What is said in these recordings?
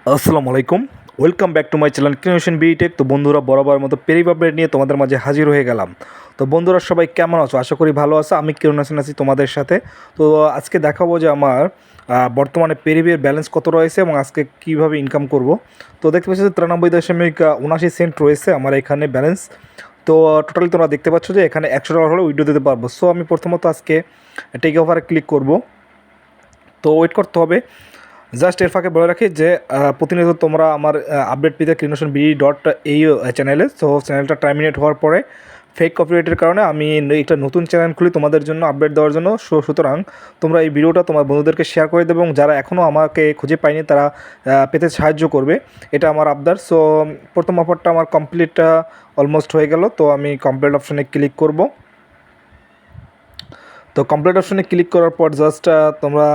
আসসালামু আলাইকুম। Welcome back to my channel Creation BTech. তো বন্ধুরা, বরাবর মতো পেরি আপডেট নিয়ে তোমাদের মাঝে হাজির হয়ে গেলাম। তো বন্ধুরা, সবাই কেমন আছো? আশা করি ভালো আছো। আমি কিরণ হাসান আছি তোমাদের সাথে। তো আজকে দেখাবো যে আমার বর্তমানে পেরিবের ব্যালেন্স কত রয়েছে এবং আজকে কীভাবে ইনকাম করব। তো দেখতে পাচ্ছি যে 93.79 রয়েছে আমার এখানে ব্যালেন্স। তো টোটালি তোমরা দেখতে পাচ্ছ যে এখানে $100 হলে উইথড্র দিতে পারবো। সো আমি প্রথমত আজকে টেক ওভারে ক্লিক করব। তো ওয়েট করতে হবে। জাস্ট এর ফাঁকে বলে রাখি যে প্রতিনিয়ত তোমরা আমার আপডেট পেতে ক্রিয়েশন বি ডট এই চ্যানেলে। তো চ্যানেলটা টার্মিনেট হওয়ার পরে ফেক কপিরাইটের কারণে আমি একটা নতুন চ্যানেল খুলি তোমাদের জন্য আপডেট দেওয়ার জন্য। সুতরাং তোমরা এই ভিডিওটা তোমার বন্ধুদেরকে শেয়ার করে দেবে এবং যারা এখনও আমাকে খুঁজে পায়নি তারা পেতে সাহায্য করবে, এটা আমার আবদার। সো প্রথম অফারটা আমার কমপ্লিট অলমোস্ট হয়ে গেল। তো আমি কমপ্লিট অপশানে ক্লিক করব। তো কমপ্লিট অপশনে ক্লিক করার পর তোমরা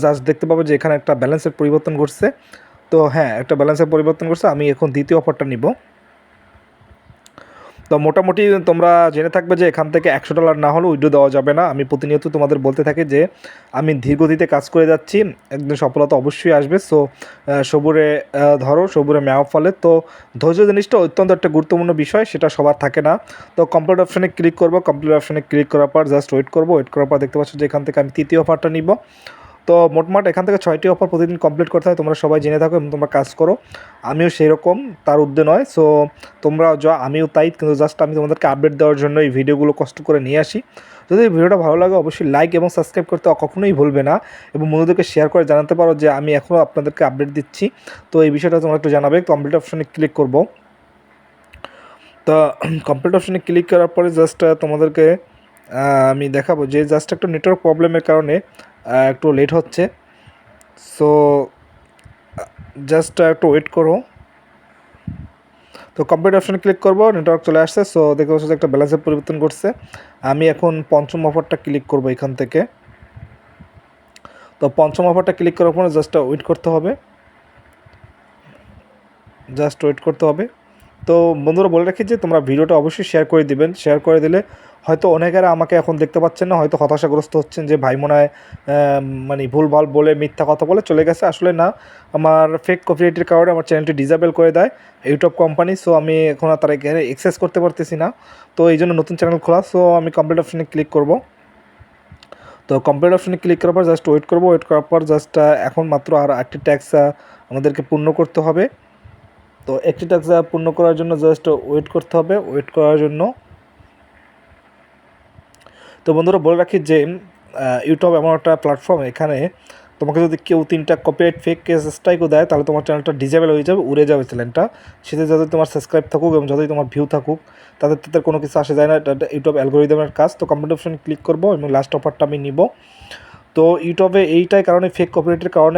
জাস্ট দেখতে পাবে যে এখানে একটা ব্যালেন্সের পরিবর্তন করছে। তো হ্যাঁ, একটা ব্যালেন্সের পরিবর্তন করছে। আমি এখন দ্বিতীয় অফারটা নিব। তো মোটামুটি তোমরা জেনে থাকবে যে এখান থেকে $100 না হলেও উইথড্র দেওয়া যাবে না। আমি প্রতিনিয়ত তোমাদের বলতে থাকি যে আমি ধীরগতিতে কাজ করে যাচ্ছি, একদিন সফলতা অবশ্যই আসবে। সো সবুরে ধরো, সবুরে মেওয়া ফলে। তো ধৈর্য জিনিসটা অত্যন্ত একটা গুরুত্বপূর্ণ বিষয়, সেটা সবার থাকে না। তো কমপ্লিট অপশানে ক্লিক করবো। কমপ্লিট অপশানে ক্লিক করার পর জাস্ট ওয়েট করবো। ওয়েট করার পর দেখতে পাচ্ছ যে এখান থেকে আমি তৃতীয় অফারটা নিব। তো মোটমাট এখান থেকে 6টি অফার প্রতিদিন কমপ্লিট করতে হয়, তোমরা সবাই জেনে থাকো এবং তোমরা কাজ করো। আমিও সেই রকম, তার ঊর্ধ্বে নয়। সো তোমরা আমিও তাই, কিন্তু জাস্ট আমি তোমাদেরকে আপডেট দেওয়ার জন্য এই ভিডিওগুলো কষ্ট করে নিয়ে আসি। যদি এই ভিডিওটা ভালো লাগে অবশ্যই লাইক এবং সাবস্ক্রাইব করতে কখনোই ভুলবে না, এবং বন্ধুদেরকে শেয়ার করে জানাতে পারো যে আমি এখনও আপনাদেরকে আপডেট দিচ্ছি। তো এই বিষয়টা তোমরা একটু জানাবে। কমপ্লিট অপশনে ক্লিক করব। তো কমপ্লিট অপশনে ক্লিক করার পরে তোমাদেরকে আমি দেখাবো যে একটা নেটওয়ার্ক প্রবলেমের কারণে একটু লেট হচ্ছে। সো একটু ওয়েট করো। তো কমপ্লিট অপশানে ক্লিক করব, নেটওয়ার্ক চলে আসছে। সো দেখতে পাচ্ছ যে একটা ব্যালেন্সের পরিবর্তন করছে। আমি এখন পঞ্চম অফারটা ক্লিক করব এখান থেকে। তো পঞ্চম অফারটা ক্লিক করার পরে ওয়েট করতে হবে। ওয়েট করতে হবে। তো বন্ধুরা, বলে রাখি যে তোমরা ভিডিওটা অবশ্যই শেয়ার করে দিবেন। শেয়ার করে দিলে হয়তো অনেকেরা আমাকে এখন দেখতে পাচ্ছেন না, হয়তো হতাশাগ্রস্ত হচ্ছেন যে ভাই মনে হয় মানে ভুলভাল বলে, মিথ্যা কথা বলে চলে গেছে। আসলে না, আমার ফেক কপিরাইটের কারণে আমার চ্যানেলটি ডিসেবল করে দেয় ইউটিউব কোম্পানি। সো আমি এখন আর তারা এখানে অ্যাক্সেস করতে পারতেছি না। তো এই জন্য নতুন চ্যানেল খোলা। সো আমি কমপ্লিট অপশানে ক্লিক করব। তো কমপ্লিট অপশানে ক্লিক করার পর ওয়েট করব। ওয়েট করার পর এখন মাত্র আর একটি ট্যাক্স আমাদেরকে পূর্ণ করতে হবে। তো একটি ট্যাক্স পূর্ণ করার জন্য ওয়েট করতে হবে। ওয়েট করার জন্য তো বন্ধুরা, বলে রাখি যে ইউটিউব এমন একটা প্ল্যাটফর্ম, এখানে তোমাকে যদি কেউ 3টা কপিরাইট ফেক স্ট্রাইকও দেয় তাহলে তোমার চ্যানেলটা ডিসেবল হয়ে যাবে, উড়ে যাবে চ্যানেলটা। সেটা যতই তোমার সাবস্ক্রাইব থাকুক এবং যতই তোমার ভিউ থাকুক, তাদের কোনো কিছু আসে যায় না। এটা ইউটিউব অ্যালগোরিদমের কাজ। তো কমপ্লিট অপশন ক্লিক করবো এবং লাস্ট অফারটা আমি নিব। তো ইউটিউবে এইটাই কারণে, ফেক কপিরাইটের কারণে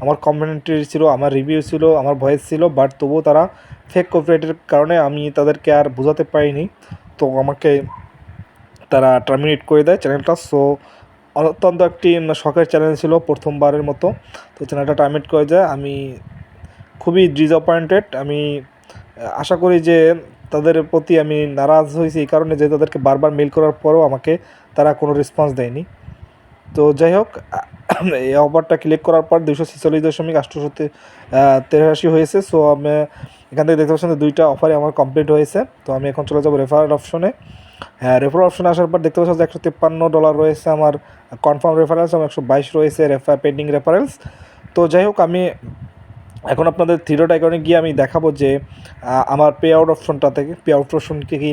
আমার কমেন্ট্রি ছিল, আমার রিভিউ ছিল, আমার ভয়েস ছিল, বাট তবুও তারা ফেক কপিরাইটের কারণে আমি তাদেরকে আর বোঝাতে পারিনি। তো আমাকে তারা টার্মিনেট করে দেয় চ্যানেলটা। সো অত্যন্ত একটি শখের চ্যানেল ছিল প্রথমবারের মতো। তো চ্যানেলটা টার্মিনেট করে যায়। আমি খুবই ডিসঅ্যাপয়েন্টেড। আমি আশা করি যে তাদের প্রতি আমি নারাজ হয়েছি এই কারণে যে তাদেরকে বারবার মেল করার পরেও আমাকে তারা কোনো রেসপন্স দেয়নি। তো যাই হোক, এই অফারটা ক্লিক করার পর 246.883 হয়েছে। সো আমি এখান থেকে দেখতে পাচ্ছেন 2টা অফারই আমার কমপ্লিট হয়েছে। তো আমি এখন চলে যাবো রেফারেল অপশনে। হ্যাঁ, রেফারেল অপশনে আসার পর দেখতে পাচ্ছেন যে $153 রয়েছে আমার কনফার্ম রেফারেলস এবং 122 রয়েছে পেন্ডিং রেফারেলস। তো যাই হোক, আমি এখন আপনাদের থ্রি আইকনে গিয়ে আমি দেখাবো যে আমার পে আউট অপশনটা থেকে পে আউট অপশনকে কি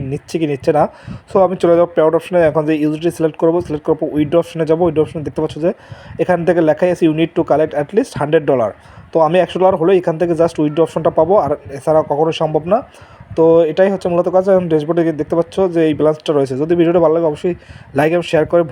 নিচ্ছে না। সো আমি চলে যাবো পে আউট অপশনে। এখন যে ইউজিটি সিলেক্ট করবো, সিলেক্ট করার পর উইথড্র অপশনে যাবো। উইথড্র অপশনে দেখতে পাচ্ছ যে এখান থেকে লেখাই আছে ইউনিট টু কালেক্ট অ্যাটলিস্ট $100। তো আমি $100 হলে এখান থেকে উইথড্র অপশনটা পাবো, আর এছাড়া কখনোই সম্ভব না। তো এটাই হচ্ছে মূলত কাজ। এখন ড্যাশবোর্ডে দেখতে পাচ্ছ যে এই ব্যালেন্সটা রয়েছে। যদি ভিডিওটা ভালো লাগে অবশ্যই লাইক এবং শেয়ার করে